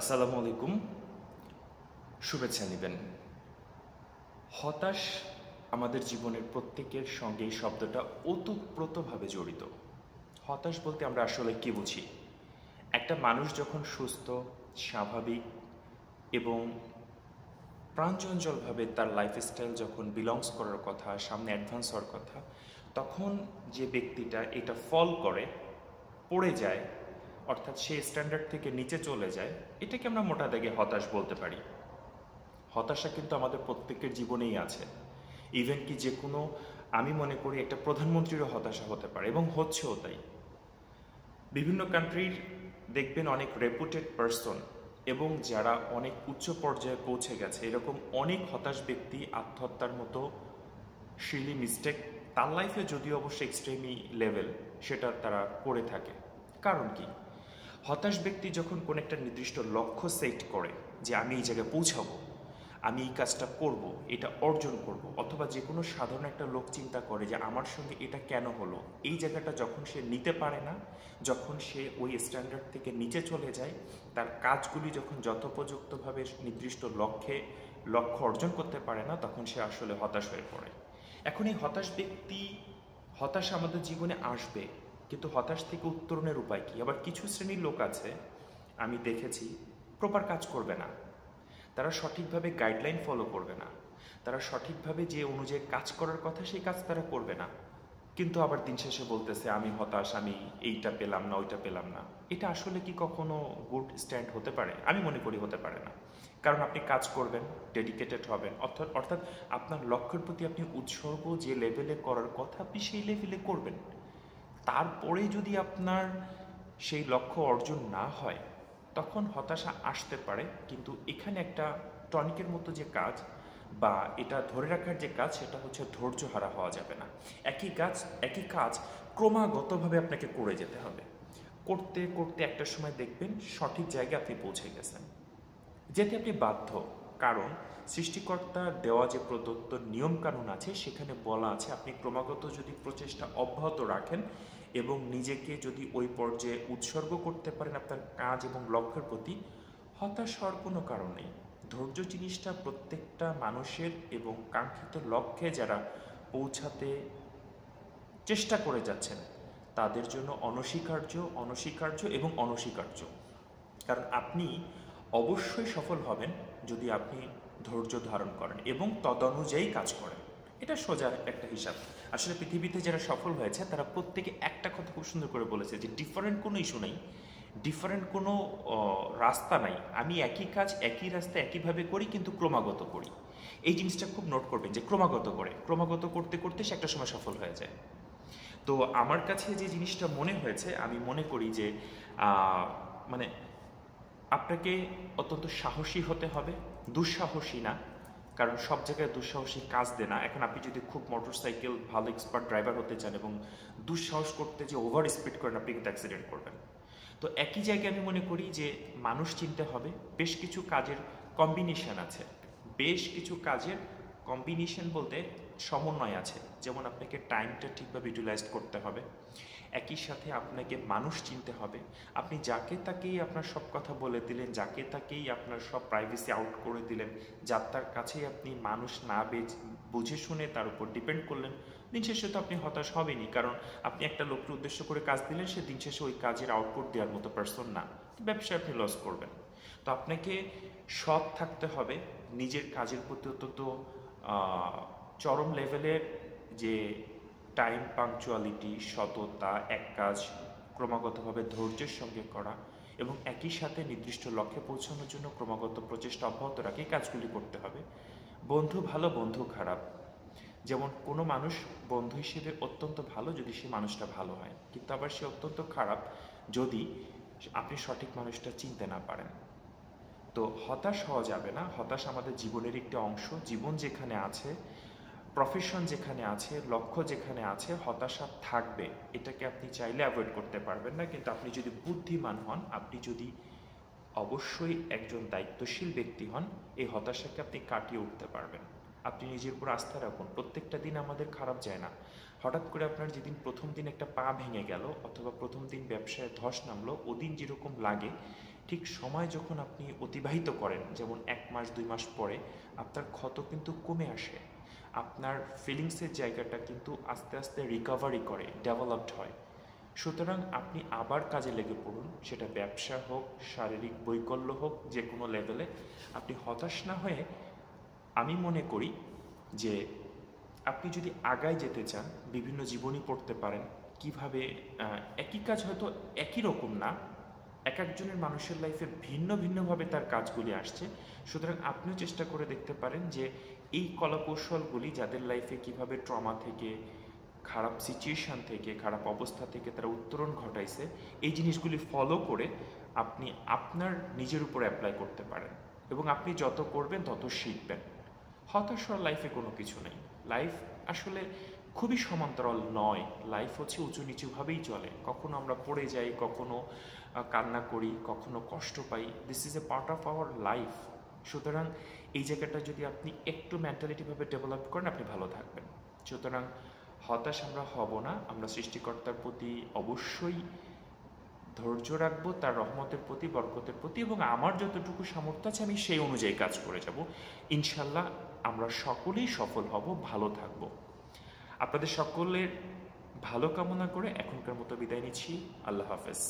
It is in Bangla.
আসসালামু আলাইকুম। শুভেচ্ছা নেবেন। হতাশ আমাদের জীবনের প্রত্যেকের সঙ্গে এই শব্দটা ওতপ্রোতভাবে জড়িত। হতাশ বলতে আমরা আসলে কি বুঝি? একটা মানুষ যখন সুস্থ, স্বাভাবিক এবং প্রাণচঞ্চলভাবে তার লাইফস্টাইল যখন বিলংস করার কথা, সামনে অ্যাডভান্স হওয়ার কথা, তখন যে ব্যক্তিটা এটা ফল করে, পড়ে যায়, অর্থাৎ সে স্ট্যান্ডার্ড থেকে নিচে চলে যায়, এটাকে আমরা মোটা দাগে হতাশ বলতে পারি। হতাশা কিন্তু আমাদের প্রত্যেকের জীবনেই আছে। ইভেন কি যে কোনো, আমি মনে করি একটা প্রধানমন্ত্রীরও হতাশা হতে পারে এবং হচ্ছেও তাই। বিভিন্ন কান্ট্রির দেখবেন অনেক রেপুটেড পারসন এবং যারা অনেক উচ্চ পর্যায়ে পৌঁছে গেছে, এরকম অনেক হতাশ ব্যক্তি আত্মহত্যার মতো সিলি মিস্টেক তার লাইফে, যদিও অবশ্যই এক্সট্রিমি লেভেল, সেটা তারা করে থাকে। কারণ কি? হতাশ ব্যক্তি যখন কোনো একটা নির্দিষ্ট লক্ষ্য সেট করে যে আমি এই জায়গায় পৌঁছাবো, আমি এই কাজটা করব, এটা অর্জন করব, অথবা যে কোনো সাধারণ একটা লোক চিন্তা করে যে আমার সঙ্গে এটা কেন হলো, এই জায়গাটা যখন সে নিতে পারে না, যখন সে ওই স্ট্যান্ডার্ড থেকে নিচে চলে যায়, তার কাজগুলি যখন যথোপযুক্তভাবে নির্দিষ্ট লক্ষ্য অর্জন করতে পারে না, তখন সে আসলে হতাশ হয়ে পড়ে। এখন এই হতাশ আমাদের জীবনে আসবে, কিন্তু হতাশ থেকে উত্তরণের উপায় কী? আবার কিছু শ্রেণীর লোক আছে, আমি দেখেছি, প্রপার কাজ করবে না, তারা সঠিকভাবে গাইডলাইন ফলো করবে না, তারা সঠিকভাবে যে অনুযায়ী কাজ করার কথা সেই কাজ তারা করবে না, কিন্তু আবার দিন শেষে বলতেছে আমি হতাশ, আমি এইটা পেলাম না, ওইটা পেলাম না। এটা আসলে কি কখনো গুড স্ট্যান্ড হতে পারে? আমি মনে করি হতে পারে না। কারণ আপনি কাজ করবেন, ডেডিকেটেড হবেন, অর্থাৎ আপনার লক্ষ্যের প্রতি আপনি উৎসর্গ যে লেভেলে করার কথা আপনি সেই লেভেলে করবেন। তারপরে যদি আপনার সেই লক্ষ্য অর্জন না হয়, তখন হতাশা আসতে পারে। কিন্তু এখানে একটা টনিকের মতো যে কাজ, বা এটা ধরে রাখার যে কাজ, সেটা হচ্ছে ধৈর্য হারা হওয়া যাবে না। একই কাজ ক্রমাগতভাবে আপনাকে করে যেতে হবে। করতে করতে একটা সময় দেখবেন সঠিক জায়গায় আপনি পৌঁছে গেছেন, যেতে আপনি বাধ্য। কারণ সৃষ্টিকর্তার দেওয়া যে প্রদত্ত নিয়মকানুন আছে, সেখানে বলা আছে আপনি ক্রমাগত যদি প্রচেষ্টা অব্যাহত রাখেন এবং নিজেকে যদি ওই পর্যায়ে উৎসর্গ করতে পারেন আপনার কাজ এবং লক্ষ্যের প্রতি, হতাশ হওয়ার কোনো কারণ নেই। ধৈর্য জিনিসটা প্রত্যেকটা মানুষের, এবং কাঙ্ক্ষিত লক্ষ্যে যারা পৌঁছাতে চেষ্টা করে যাচ্ছেন তাদের জন্য অনস্বীকার্য, অনস্বীকার্য এবং অনস্বীকার্য। কারণ আপনি অবশ্যই সফল হবেন যদি আপনি ধৈর্য ধারণ করেন এবং তদনুযায়ী কাজ করেন। এটা সোজা একটা হিসাব। আসলে পৃথিবীতে যারা সফল হয়েছে তারা প্রত্যেকে একটা কথা খুব সুন্দর করে বলেছে যে ডিফারেন্ট কোনো ইস্যু নেই, ডিফারেন্ট কোনো রাস্তা নাই, আমি একই কাজ একই রাস্তা একইভাবে করি, কিন্তু ক্রমাগত করি। এই জিনিসটা খুব নোট করবেন যে ক্রমাগত করতে করতে সে একটা সময় সফল হয়ে যায়। তো আমার কাছে যে জিনিসটা মনে হয়েছে, আমি মনে করি যে মানে আপনাকে অত্যন্ত সাহসী হতে হবে, দুঃসাহসী না। কারণ সব জায়গায় দুঃসাহসী কাজ দেয় না। এখন আপনি যদি খুব মোটরসাইকেল ভালো এক্সপার্ট ড্রাইভার হতে চান এবং দুঃসাহস করতে যে ওভার স্পিড করেন, আপনি কিন্তু অ্যাক্সিডেন্ট করবেন। তো একই জায়গায় আমি মনে করি যে মানুষ চিনতে হবে, বেশ কিছু কাজের কম্বিনেশন আছে, বেশ কিছু কাজের কম্বিনেশন বলতে সমন্বয় আছে। যেমন আপনাকে টাইমটা ঠিকভাবে ইউটিলাইজ করতে হবে, একই সাথে আপনাকে মানুষ চিনতে হবে। আপনি যাকে তাকেই আপনার সব কথা বলে দিলেন, যাকে তাকেই আপনার সব প্রাইভেসি আউট করে দিলেন, যার তার কাছেই আপনি মানুষ না বুঝে শুনে তার উপর ডিপেন্ড করলেন, দিন শেষে তো আপনি হতাশ হবেনই। কারণ আপনি একটা লোককে উদ্দেশ্য করে কাজ দিলেন, সে দিন শেষে ওই কাজের আউটপুট দেওয়ার মতো পারসন না, ব্যবসায় আপনি লস করবেন। তো আপনাকে সৎ থাকতে হবে, নিজের কাজের প্রতি অত্যন্ত চরম লেভেলের যে টাইম পাংচুয়ালিটি, সততা, এক কাজ ক্রমাগতভাবে ধৈর্যের সঙ্গে করা, এবং একই সাথে নির্দিষ্ট লক্ষ্যে পৌঁছানোর জন্য ক্রমাগত প্রচেষ্টা অব্যাহত রাখে কাজগুলি করতে হবে। বন্ধু ভালো, বন্ধু খারাপ। যেমন কোনো মানুষ বন্ধু হিসেবে অত্যন্ত ভালো যদি সে মানুষটা ভালো হয়, কিন্তু আবার সে অত্যন্ত খারাপ যদি আপনি সঠিক মানুষটা চিনতে না পারেন। তো হতাশ হওয়া যাবে না। হতাশ আমাদের জীবনের একটি অংশ। জীবন যেখানে আছে, প্রফেশন যেখানে আছে, লক্ষ্য যেখানে আছে, হতাশা থাকবে। এটাকে আপনি চাইলে অ্যাভয়েড করতে পারবেন না। কিন্তু আপনি যদি বুদ্ধিমান হন, আপনি যদি অবশ্যই একজন দায়িত্বশীল ব্যক্তি হন, এই হতাশাকে আপনি কাটিয়ে উঠতে পারবেন। আপনি নিজের উপর আস্থা রাখুন। প্রত্যেকটা দিন আমাদের খারাপ যায় না। হঠাৎ করে আপনার যেদিন প্রথম দিন একটা পা ভেঙে গেল, অথবা প্রথম দিন ব্যবসায় ধস নামলো, ওদিন যেরকম লাগে ঠিক সময় যখন আপনি অতিবাহিত করেন, যেমন 1 মাস 2 মাস পরে আপনার ক্ষত কিন্তু কমে আসে, আপনার ফিলিংসের জায়গাটা কিন্তু আস্তে আস্তে রিকভারি করে, ডেভেলপড হয়। সুতরাং আপনি আবার কাজে লেগে পড়ুন, সেটা ব্যবসা হোক, শারীরিক বৈকল্য হোক, যে কোনো লেভেলে। আপনি হতাশ না হয়ে, আমি মনে করি যে আপনি যদি আগায় যেতে চান, বিভিন্ন জীবনী পড়তে পারেন, কিভাবে একই কাজ হয়তো একই রকম না, এক একজনের মানুষের লাইফে ভিন্ন ভিন্নভাবে তার কাজগুলি আসছে। সুতরাং আপনিও চেষ্টা করে দেখতে পারেন যে এই কলাকৌশলগুলি যাদের লাইফে কিভাবে ট্রমা থেকে, খারাপ সিচুয়েশান থেকে, খারাপ অবস্থা থেকে তারা উত্তরণ ঘটাইছে, এই জিনিসগুলি ফলো করে আপনি আপনার নিজের উপর অ্যাপ্লাই করতে পারেন, এবং আপনি যত করবেন তত শিখবেন। হতাশ হওয়ার লাইফে কোনো কিছু নেই। লাইফ আসলে খুবই সমান্তরাল নয়, লাইফ হচ্ছে উঁচু নিচুভাবেই চলে। কখনো আমরা পড়ে যাই, কখনো কান্না করি, কখনো কষ্ট পাই। This is a part of our life. সুতরাং এই জায়গাটা যদি আপনি একটু মেন্টালিটিভাবে ডেভেলপ করেন, আপনি ভালো থাকবেন। সুতরাং হতাশ আমরা হব না, আমরা সৃষ্টিকর্তার প্রতি অবশ্যই ধৈর্য রাখবো, তার রহমতের প্রতি, বরকতের প্রতি, এবং আমার যতটুকু সামর্থ্য আছে আমি সেই অনুযায়ী কাজ করে যাব। ইনশাল্লাহ আমরা সকলেই সফল হব, ভালো থাকব। আপনাদের সকলের ভালো কামনা করে এখনকার মতো বিদায় নিচ্ছি। আল্লাহ হাফেজ।